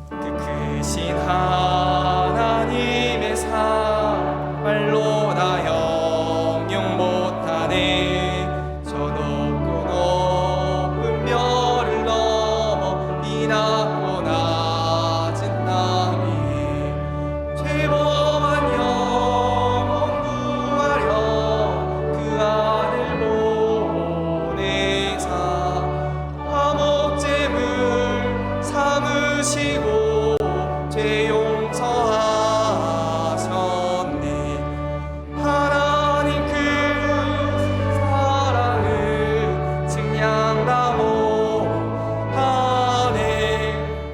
그 크신 하나님의 사랑 말로 다 형용 못하네. 저 높고 높은 별을 넘어 이 낮고 낮은 땅 위에 죄범한 영혼 구하려 그 아들 보내사 화목제물 삼으시고 죄 용서하셨네. 하나님 그 사랑을 증량다 못하네.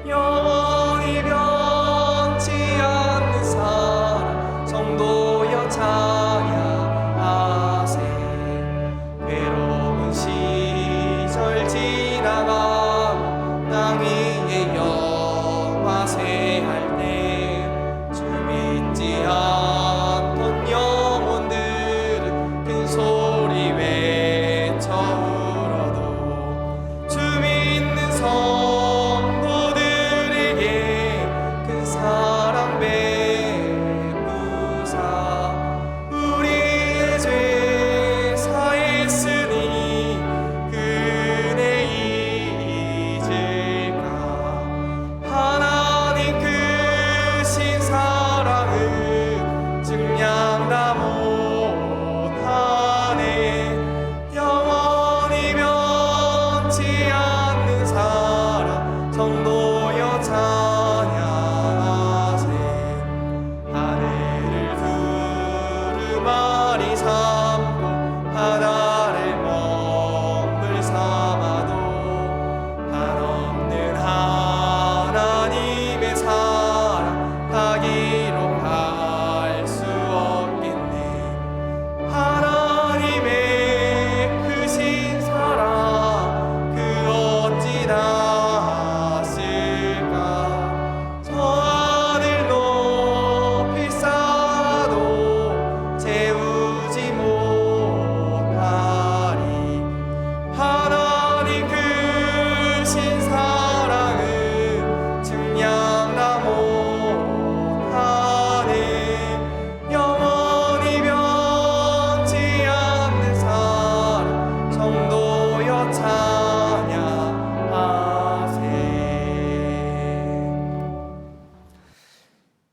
영원히 변치 않는 사랑 성도여 찬양하세. 외로운 시절 지나가고 땅 위에 영화세할 때 주 믿지 않던 영혼들은 큰 소리 외쳐 울어도 주 믿는 성도들에게 큰 사랑 베푸사 우리의 죄 사했으니 그 은혜 잊을까. 하나님 크신 사랑을 증량다 못하네. 영원히 변치 않는 사랑 성도여 찬양하세. 하늘을 두루마리 삼고 바다를 먹물 삼아도 한없는 하나님의 사랑 다 기록할 수 없겠네. 하나님의 크신 사랑 그 어찌 닿았을까. 저 하늘 높이 쌓아도 채우지 못하리. 하나님 크신 사랑은 증량다 못하네. 영원히 변치 않는 사랑 성도여 찬양하세.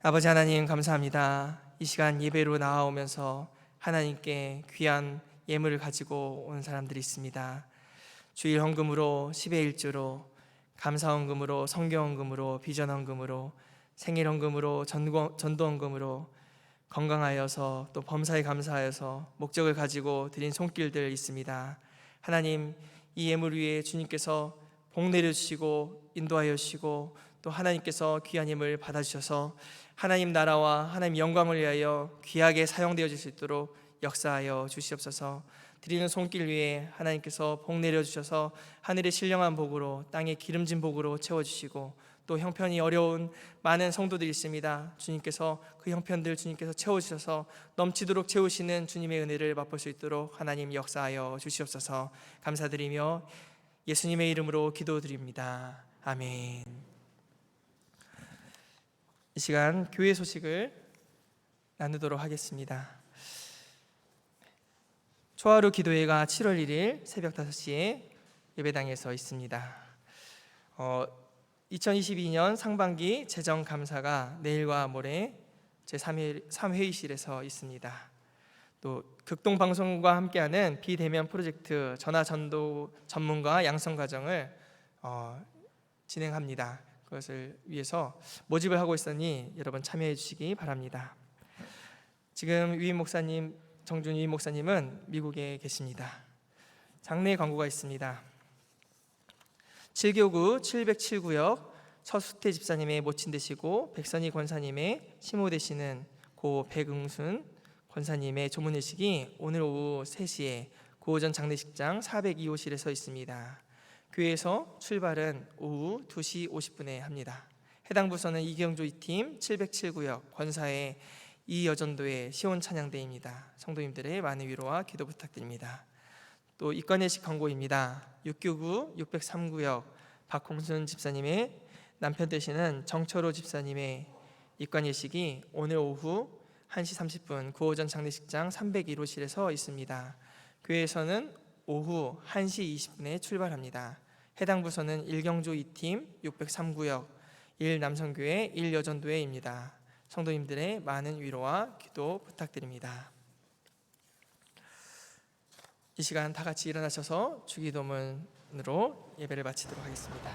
아버지 하나님 감사합니다. 이 시간 예배로 나아오면서 하나님께 귀한 예물을 가지고 온 사람들이 있습니다. 주일 헌금으로 10의 1조로 감사 헌금으로 성경 헌금으로 비전 헌금으로 생일 헌금으로 전도 헌금으로 건강하여서 또 범사에 감사하여서 목적을 가지고 드린 손길들 있습니다. 하나님 이 예물 위에 주님께서 복 내려주시고 인도하여 주시고 또 하나님께서 귀한 예물 받아주셔서 하나님 나라와 하나님 영광을 위하여 귀하게 사용되어질 수 있도록 역사하여 주시옵소서. 드리는 손길 위에 하나님께서 복 내려주셔서 하늘의 신령한 복으로 땅의 기름진 복으로 채워주시고 또 형편이 어려운 많은 성도들이 있습니다. 주님께서 그 형편들 주님께서 채워주셔서 넘치도록 채우시는 주님의 은혜를 맛볼 수 있도록 하나님 역사하여 주시옵소서. 감사드리며 예수님의 이름으로 기도드립니다. 아멘. 이 시간 교회 소식을 나누도록 하겠습니다. 초하루 기도회가 7월 1일 새벽 5시에 예배당에서 있습니다. 2022년 상반기 재정감사가 내일과 모레 제3회의실에서 있습니다. 또 극동방송과 함께하는 비대면 프로젝트 전화전도 전문가 양성과정을 진행합니다. 그것을 위해서 모집을 하고 있으니 여러분 참여해 주시기 바랍니다. 지금 정준 유임 목사님은 미국에 계십니다. 장례 광고가 있습니다. 7교구 707구역 서수태 집사님의 모친 되시고 백선희 권사님의 시모 되시는 고 백응순 권사님의 조문회식이 오늘 오후 3시에 고호전 장례식장 402호실에서 있습니다. 교회에서 출발은 오후 2시 50분에 합니다. 해당 부서는 이경조 2팀 707구역 권사의 이여전도의 시온 찬양대입니다. 성도님들의 많은 위로와 기도 부탁드립니다. 또 입관예식 광고입니다. 6교구 603구역 박홍순 집사님의 남편 되시는 정철호 집사님의 입관예식이 오늘 오후 1시 30분 구호전 장례식장 301호실에서 있습니다. 교회에서는 오후 1시 20분에 출발합니다. 해당 부서는 일경조 2팀 603구역 1남성교회 1여전도회입니다. 성도님들의 많은 위로와 기도 부탁드립니다. 이 시간 다 같이 일어나셔서 주기도문으로 예배를 마치도록 하겠습니다.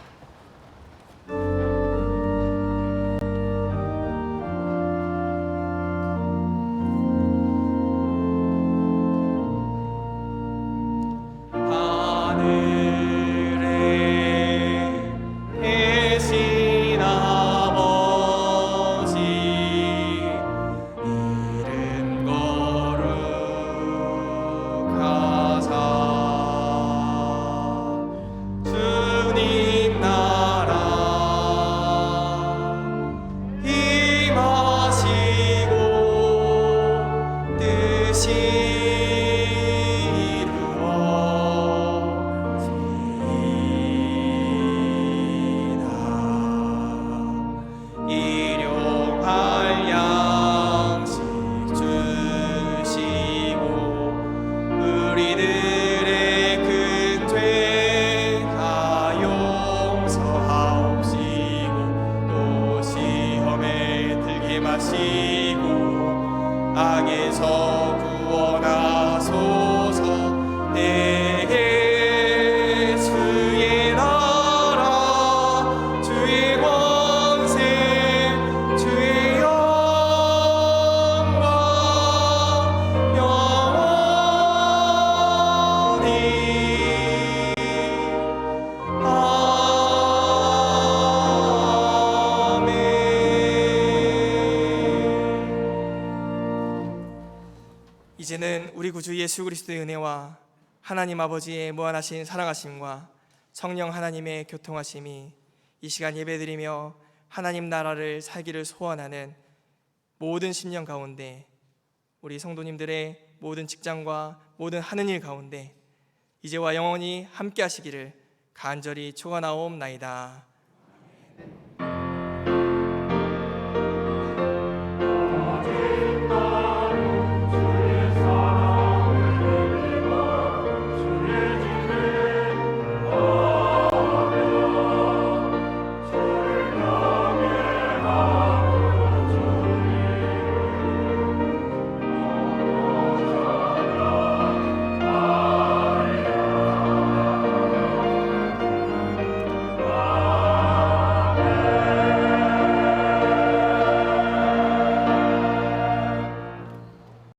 악에서 구원하소서. 주의 나라 주의 권세 주의 영광 영원히 이제는 우리 구주 예수 그리스도의 은혜와 하나님 아버지의 무한하신 사랑하심과 성령 하나님의 교통하심이 이 시간 예배드리며 하나님 나라를 살기를 소원하는 모든 심령 가운데, 우리 성도님들의 모든 직장과 모든 하는 일 가운데 이제와 영원히 함께 하시기를 간절히 축원하옵나이다.